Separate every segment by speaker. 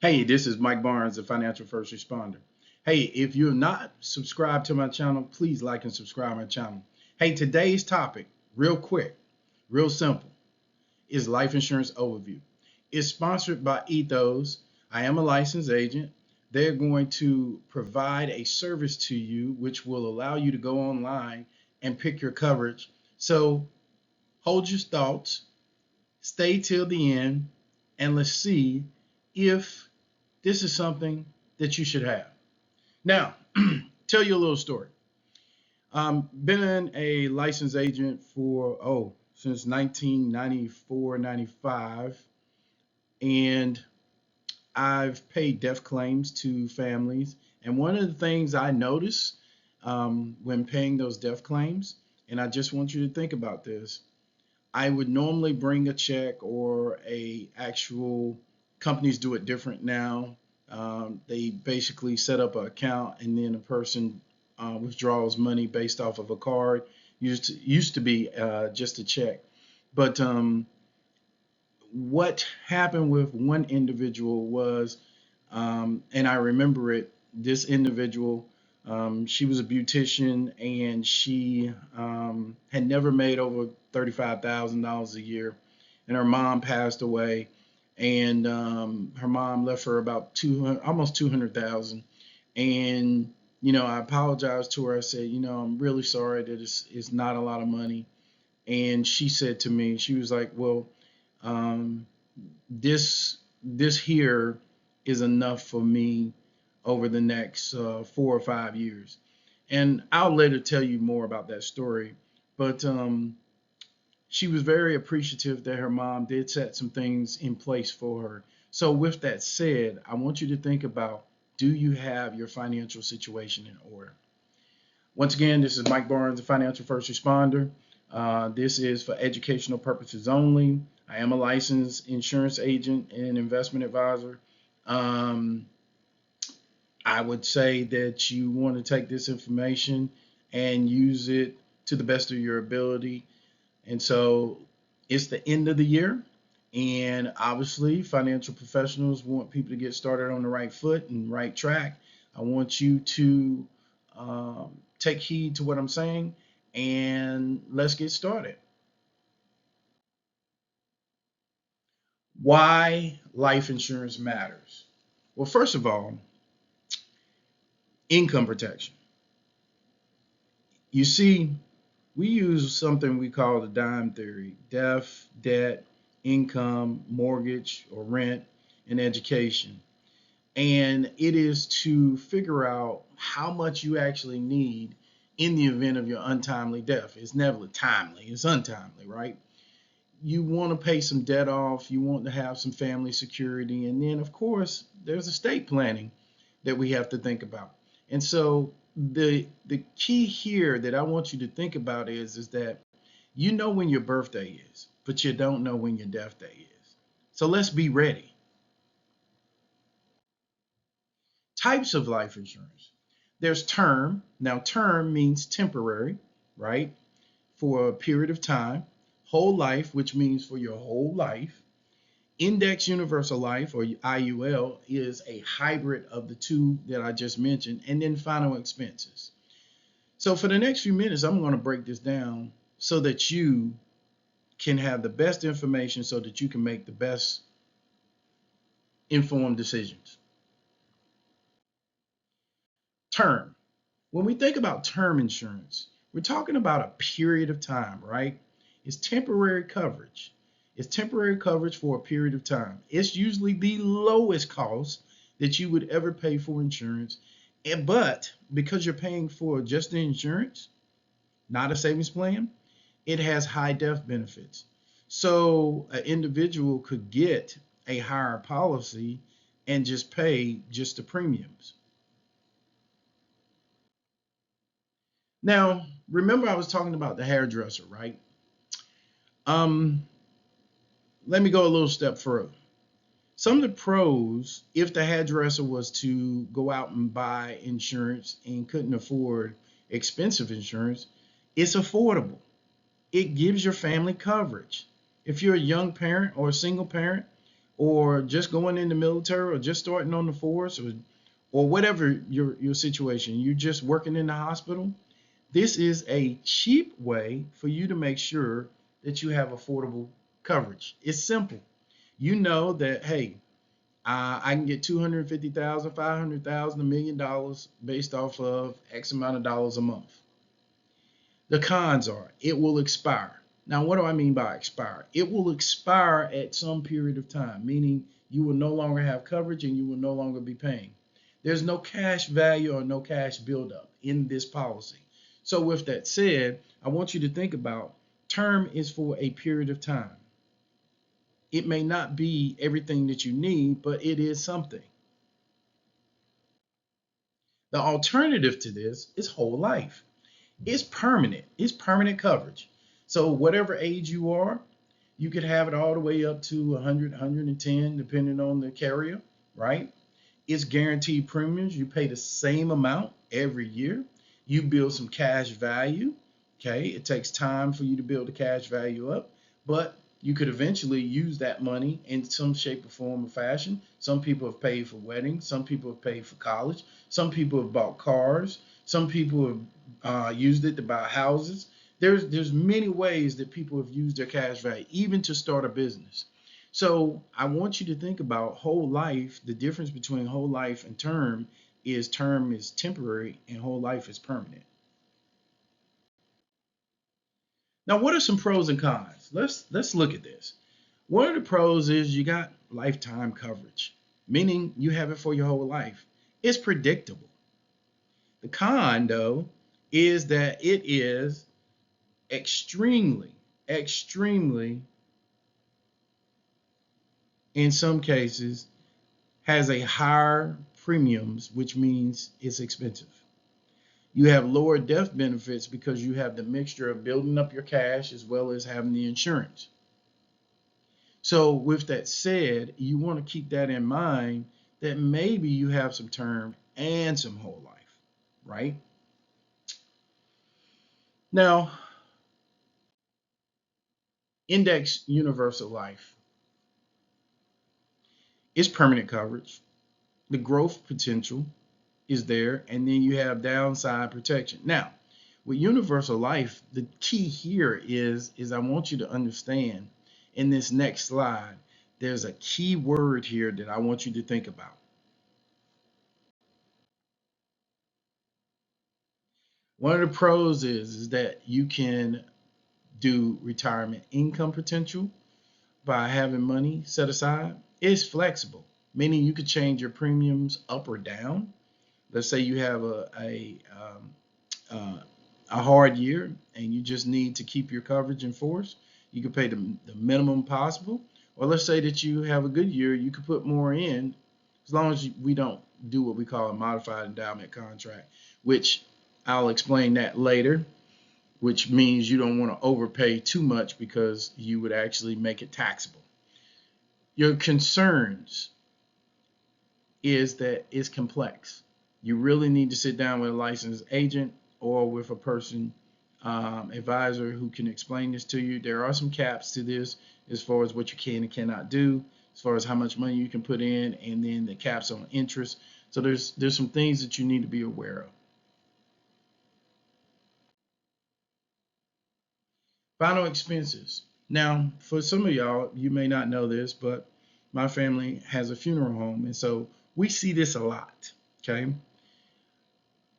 Speaker 1: Hey, this is Mike Barnes, the financial first responder. Hey, if you're not subscribed to my channel, please like and subscribe my channel. Hey, today's topic, real quick, real simple, is life insurance overview. It's sponsored by Ethos. I am a licensed agent. They're going to provide a service to you which will allow you to go online and pick your coverage. So hold your thoughts, stay till the end, and let's see if this is something that you should have. Now, tell you a little story. Been a licensed agent for, since 1994, 95, and I've paid death claims to families. And one of the things I notice when paying those death claims, and I just want you to think about this, I would normally bring a check or a actual, companies do it different now. They basically set up an account and then a person withdraws money based off of a card. Used to be just a check, but what happened with one individual was, and I remember it. This individual, she was a beautician, and she had never made over $35,000 a year, and her mom passed away, and her mom left her about 200, almost 200,000, and I apologized to her. I said, I'm really sorry that it's not a lot of money, and she said to me, she was like, well, um, this here is enough for me over the next 4 or 5 years. And I'll later tell you more about that story. But she was very appreciative that her mom did set some things in place for her. So, with that said, I want you to think about, do you have your financial situation in order? Once again, this is Mike Barnes, the financial first responder. This is for educational purposes only. I am a licensed insurance agent and investment advisor. Um, I would say that you want to take this information and use it to the best of your ability. And so it's the end of the year. And obviously, financial professionals want people to get started on the right foot and right track. I want you to take heed to what I'm saying, and let's get started. Why life insurance matters. Well, first of all, income protection. You see, we use something we call the dime theory: death, debt, income, mortgage or rent, and education. And it is to figure out how much you actually need in the event of your untimely death. It's never timely, it's untimely, right? You want to pay some debt off, you want to have some family security, and then, of course, there's estate planning that we have to think about. And so, the key here that I want you to think about is that you know when your birthday is, but you don't know when your death day is. So let's be ready. Types of life insurance. There's term. Now, term means temporary, right? For a period of time. Whole life, which means for your whole life. Index universal life, or IUL, is a hybrid of the two that I just mentioned. And then final expenses. So for the next few minutes, I'm going to break this down so that you can have the best information so that you can make the best informed decisions. Term. When we think about term insurance, we're talking about a period of time, right? It's temporary coverage. It's temporary coverage for a period of time. It's usually the lowest cost that you would ever pay for insurance. But because you're paying for just the insurance, not a savings plan, it has high death benefits. So an individual could get a higher policy and just pay just the premiums. Now, remember I was talking about the hairdresser, right? Um, Let me go a little step further. Some of the pros, if the hairdresser was to go out and buy insurance and couldn't afford expensive insurance, it's affordable. It gives your family coverage. If you're a young parent or a single parent, or just going in the military, or just starting on the force, or whatever your situation, you're just working in the hospital, this is a cheap way for you to make sure that you have affordable coverage. It's simple. You know that, hey, I can get 250,000, 500,000, $1 million based off of X amount of dollars a month. The cons are it will expire. Now, what do I mean by expire? It will expire at some period of time, meaning you will no longer have coverage and you will no longer be paying. There's no cash value or no cash buildup in this policy. So, with that said, I want you to think about term is for a period of time. It may not be everything that you need, but it is something. The alternative to this is whole life. It's permanent. It's permanent coverage. So whatever age you are, you could have it all the way up to 100, 110, depending on the carrier, right? It's guaranteed premiums. You pay the same amount every year. You build some cash value. Okay, it takes time for you to build the cash value up, but you could eventually use that money in some shape or form or fashion. Some people have paid for weddings. Some people have paid for college. Some people have bought cars. Some people have used it to buy houses. There's many ways that people have used their cash value, even to start a business. So I want you to think about whole life. The difference between whole life and term is temporary and whole life is permanent. Now, what are some pros and cons? Let's look at this. One of the pros is you got lifetime coverage, meaning you have it for your whole life. It's predictable. The con, though, is that it is extremely, extremely, in some cases, has a higher premiums, which means it's expensive. You have lower death benefits because you have the mixture of building up your cash as well as having the insurance. So, with that said, you want to keep that in mind that maybe you have some term and some whole life, right? Now, index universal life is permanent coverage. The growth potential is there, and then you have downside protection. Now, with universal life, the key here is I want you to understand in this next slide, there's a key word here that I want you to think about. One of the pros is that you can do retirement income potential by having money set aside. It's flexible, meaning you could change your premiums up or down. Let's say you have a hard year and you just need to keep your coverage in force. You can pay the minimum possible. Or let's say that you have a good year, you could put more in as long as we don't do what we call a modified endowment contract, which I'll explain that later, which means you don't want to overpay too much because you would actually make it taxable. Your concerns is that it's complex. You really need to sit down with a licensed agent or with a person, advisor who can explain this to you. There are some caps to this as far as what you can and cannot do, as far as how much money you can put in, and then the caps on interest. So there's some things that you need to be aware of. Final expenses. Now, for some of y'all, you may not know this, but my family has a funeral home, and so we see this a lot. Okay,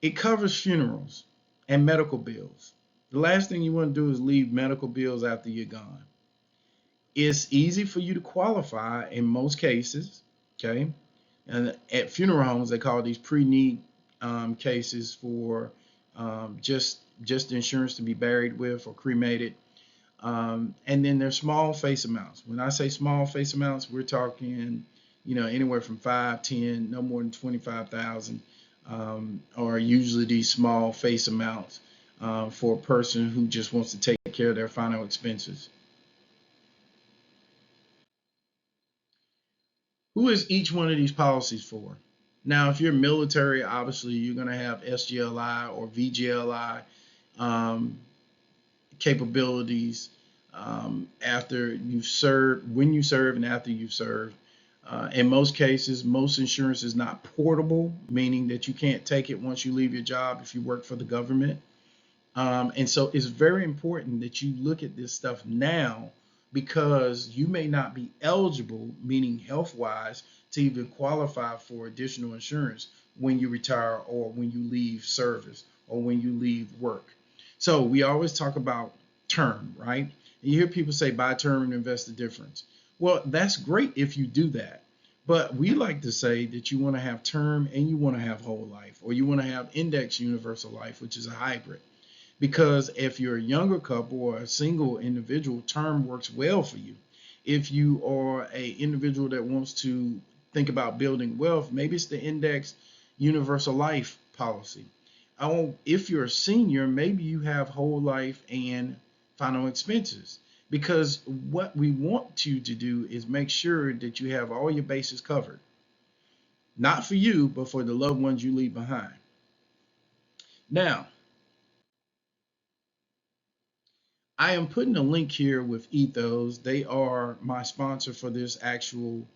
Speaker 1: it covers funerals and medical bills. The last thing you want to do is leave medical bills after you're gone. It's easy for you to qualify in most cases. Okay, and at funeral homes they call these pre-need cases for just insurance to be buried with or cremated. And then there's small face amounts. When I say small face amounts, we're talking, anywhere from 5, 10, no more than 25,000, are usually these small face amounts for a person who just wants to take care of their final expenses. Who is each one of these policies for? Now, if you're military, obviously you're going to have SGLI or VGLI um, capabilities after you've served, when you serve, and after you've served. In most cases, most insurance is not portable, meaning that you can't take it once you leave your job if you work for the government. And so it's very important that you look at this stuff now because you may not be eligible, meaning health wise, to even qualify for additional insurance when you retire or when you leave service or when you leave work. So we always talk about term, right? And you hear people say buy term and invest the difference. Well, that's great if you do that. But we like to say that you want to have term and you want to have whole life, or you want to have index universal life, which is a hybrid. Because if you're a younger couple or a single individual, term works well for you. If you are a individual that wants to think about building wealth, maybe it's the index universal life policy. Oh, if you're a senior, maybe you have whole life and final expenses. Because what we want you to do is make sure that you have all your bases covered. Not for you, but for the loved ones you leave behind. Now, I am putting a link here with Ethos. They are my sponsor for this actual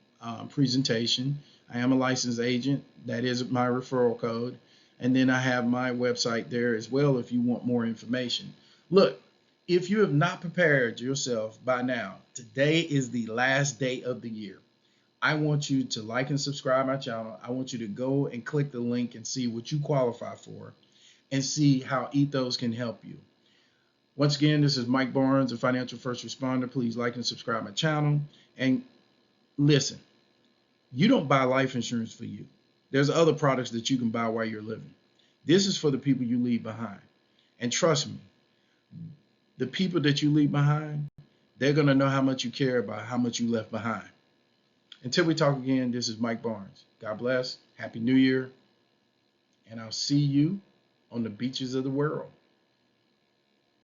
Speaker 1: presentation. I am a licensed agent. That is my referral code. And then I have my website there as well if you want more information. Look, if you have not prepared yourself by now, today is the last day of the year. I want you to like and subscribe my channel. I want you to go and click the link and see what you qualify for and see how Ethos can help you. Once again, this is Mike Barnes, a financial first responder. Please like and subscribe my channel. And listen, you don't buy life insurance for you. There's other products that you can buy while you're living. This is for the people you leave behind. And trust me, the people that you leave behind, they're going to know how much you care about how much you left behind. Until we talk again, this is Mike Barnes. God bless. Happy New Year. And I'll see you on the beaches of the world.